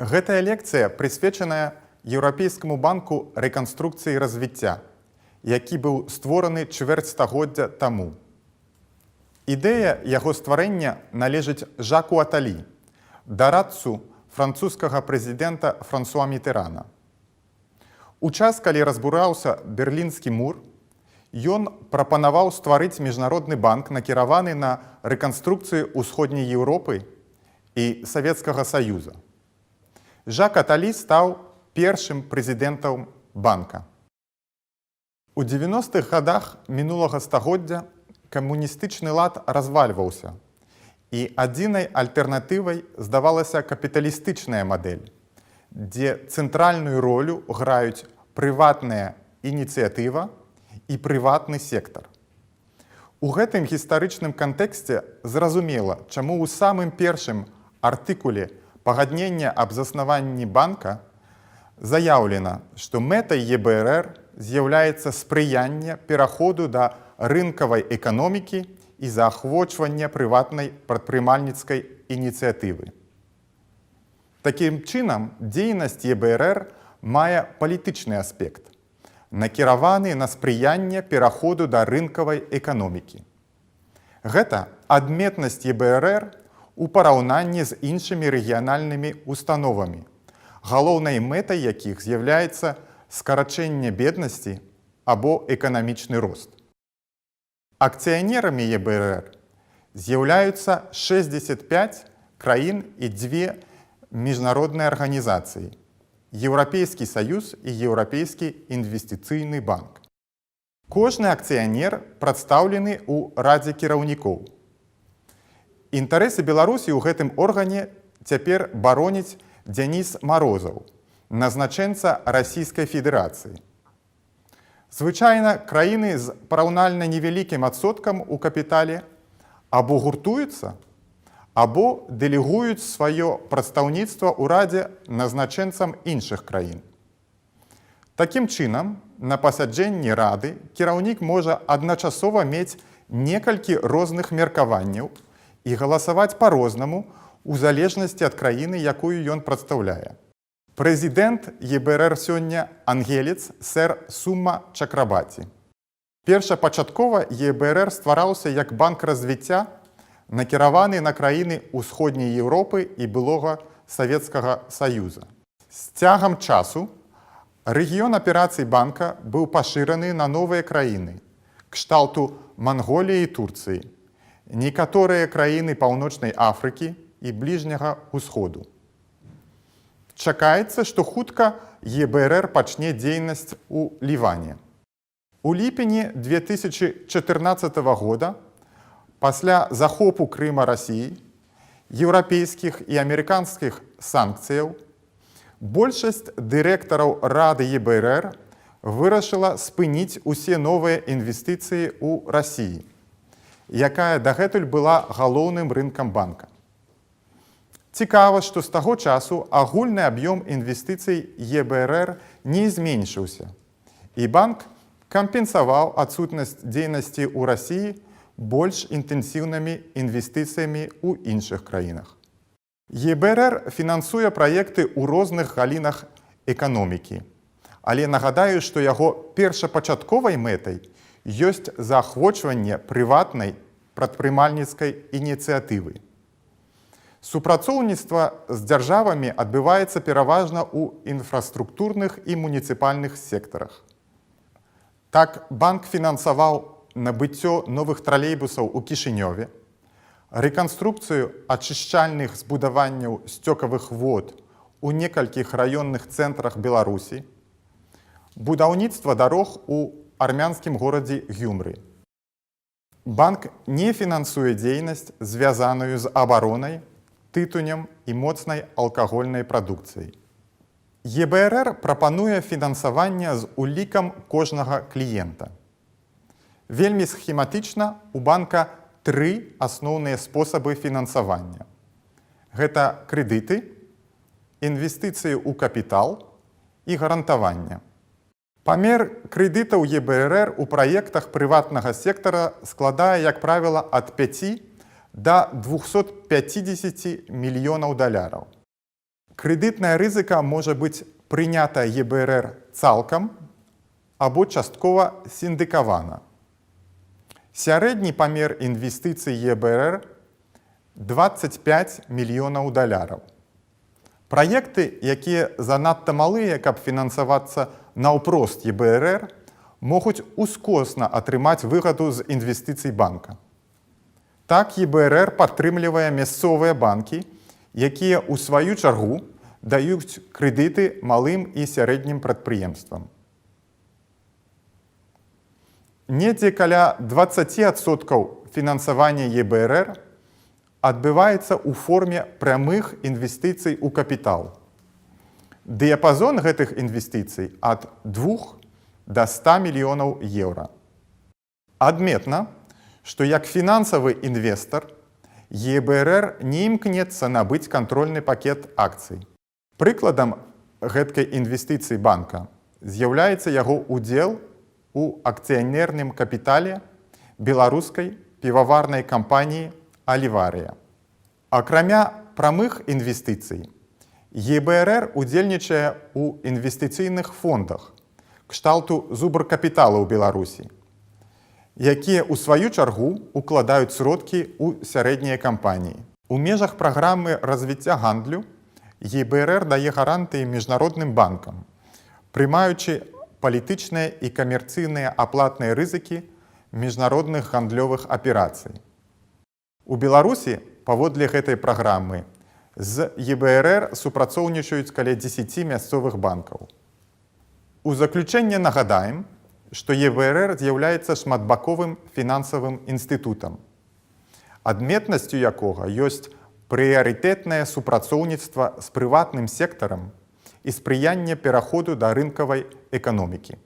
Гэтая лекцыя прысвечаная Еўрапейскаму банку рэканструкцыі і развіцця, які быў створаны чвэрць стагоддзя таму. Ідэя яго стварэння належыць Жаку Аталі, дарадцу французскага прэзідэнта Франсуа Мітерана. У час, калі разбураўся Берлінскі мур, ён прапанаваў стварыць міжнародны банк, накіраваны на рэканструкцыю ўсходняй Еўропы і Савецкага Саюза. Жак Аталі стаў першым прэзідэнтам банка. У 90-х гадах мінулага стагоддзя камуністычны лад развальваўся, і адзінай альтэрнатывай здавалася капіталістычная мадэль, дзе цэнтральную ролю граюць прыватная ініцыятыва і прыватны сектар. У гэтым гістарычным кантэксце зразумела, чаму ў самым першым артыкуле пагаднення аб заснаванні банка заяўлена, што мэтай ЕБРР з'яўляецца спрыянне пераходу да рынкавай эканомікі і заахвочвання прыватнай прадпрымальніцкай ініцыятывы. Такім чынам, дзейнасць ЕБРР мае палітычны аспект, накіраваны на спрыянне пераходу да рынкавай эканомікі. Гэта адметнасць ЕБРР у параўнанні з іншымі рэгіянальнымі установамі, галоўнай мэтай якіх з'яўляецца скарачэнне беднасці або эканамічны рост. Акцыянерамі ЕБРР з'яўляюцца 65 краін і 2 міжнародныя арганізацыі – Еўрапейскі Саюз і Еўрапейскі інвестыцыйны банк. Кожны акцыянер прадстаўлены ў Радзе кіраўнікоў. Інтарэсы Беларусі ў гэтым органе цяпер бароніць Дзяніс Марозаў, назначэнца Расійскай Федэрацыі. Звычайна краіны з параўнальна невялікім адсоткам у капітале або гуртуюцца, або дэлегуюць сваё прадстаўніцтва ў Радзе назначэнцам іншых краін. Такім чынам, на пасяджэнні Рады кіраўнік можа адначасова мець некалькі розных меркаванняў і галасаваць па-рознаму у залежнасці ад краіны, якую ён прадстаўляе. Прэзідэнт ЕБРР сёння ангелец сэр Сумма Чакрабаці. Першапачаткова ЕБРР ствараўся як банк развіцця, накіраваны на краіны ўсходняй Еўропы і былога Савецкага Саюза. З цягам часу рэгіён аперацый банка быў пашыраны на новыя краіны, кшталту Манголіі і Турцыі, некаторыя краіны Паўночнай Афрыкі і Бліжняга ўсходу. Чакаецца, што хутка ЕБРР пачне дзейнасць у Ліване. У ліпені 2014 года, пасля захопу Крыма Расіі, еўрапейскіх і амерыканскіх санкцыяў, большасць дырэктараў Рады ЕБРР вырашыла спыніць усе новыя інвестыцыі ў Расіі, якая дагэтуль была галоўным рынкам банка. Цікава, што з таго часу агульны аб'ём інвестыцый ЕБРР не зменшыўся, і банк кампенсаваў адсутнасць дзейнасці ў Расіі больш інтэнсіўнымі інвестыцыямі ў іншых краінах. ЕБРР фінансуе праекты ў розных галінах эканомікі, але нагадаю, што яго першапачатковай мэтай ёсць заахвочванне прыватнай прадпрымальніцкай ініцыятывы. Супрацоўніцтва з дзяржавамі адбываецца пераважна ў інфраструктурных і муніцыпальных сектарах. Так, банк фінансаваў набыццё новых тралейбусаў у Кішынёве, рэканструкцыю ачышчальных збудаванняў сцёкавых вод у некалькіх раённых цэнтрах Беларусі, будаўніцтва дарог у армянскім горадзе Гюмры. Банк не фінансуе дзейнасць, звязаную з абаронай, тытунем і моцнай алкагольнай прадукцыяй. ЕБРР прапануе фінансаванне з улікам кожнага кліента. Вельмі схематычна у банка 3 асноўныя спосабы фінансавання. Гэта крэдыты, інвестыцыі ў капітал і гарантаванне. Памер крэдытаў ЕБРР у праектах прыватнага сектара складае, як правіла, ад 5 до 250 мільёнаў даляраў. Кредитная ризика може бути прийнята ЄБРР цалкам або частково синдикована. Сярэдні памер інвестицій ЄБРР – 25 мільйонаў доларів. Праекты, якія занадта малыя, каб фінансавацца наўпрост ЄБРР, могуць ускосна атрымаць выгаду з інвестыцый банка. Так ЄБРР падтрымлівае мясцовыя банкі, якія ў сваю чаргу даюць крэдыты малым і сярэднім прадпрыемствам. Недзе каля 20% фінансавання ЄБРР адбываецца ў форме прамых інвестыцый у капітал. Дыяпазон гэтых інвестыцый ад 2 до 100 мільёнаў еўра. Адметна, што як фінансавы інвестар ЕБРР не імкнецца набыць кантрольны пакет акцый. Прыкладам гэткай інвестыцыі банка з'яўляецца яго удзел у акцыянерным капітале беларускай піваварнай кампаніі «Аливария». Акрамя прамых інвестыцый, ЕБРР удзельнічае ў інвестыцыйных фондах кшталту зубркапітала ў Беларусі, якія ў сваю чаргу укладаюць сродкі ў сярэднія кампаніі. У межах праграмы развіцця гандлю ЕБРР дае гарантыі міжнародным банкам, прымаючы палітычныя і камерцыйныя аплатныя рызыкі міжнародных гандлёвых аперацый. У Беларусі, паводле гэтай праграмы, з ЕБРР супрацоўнічаюць каля 10 мясцовых банкаў. У заключэнне нагадаем, што ЕБРР з'яўляецца шматбаковым фінансавым інстытутам, адметнасцю якога ёсць прыярытэтнае супрацоўніцтва з прыватным сектарам і спрыянне пераходу да рынкавай эканомікі.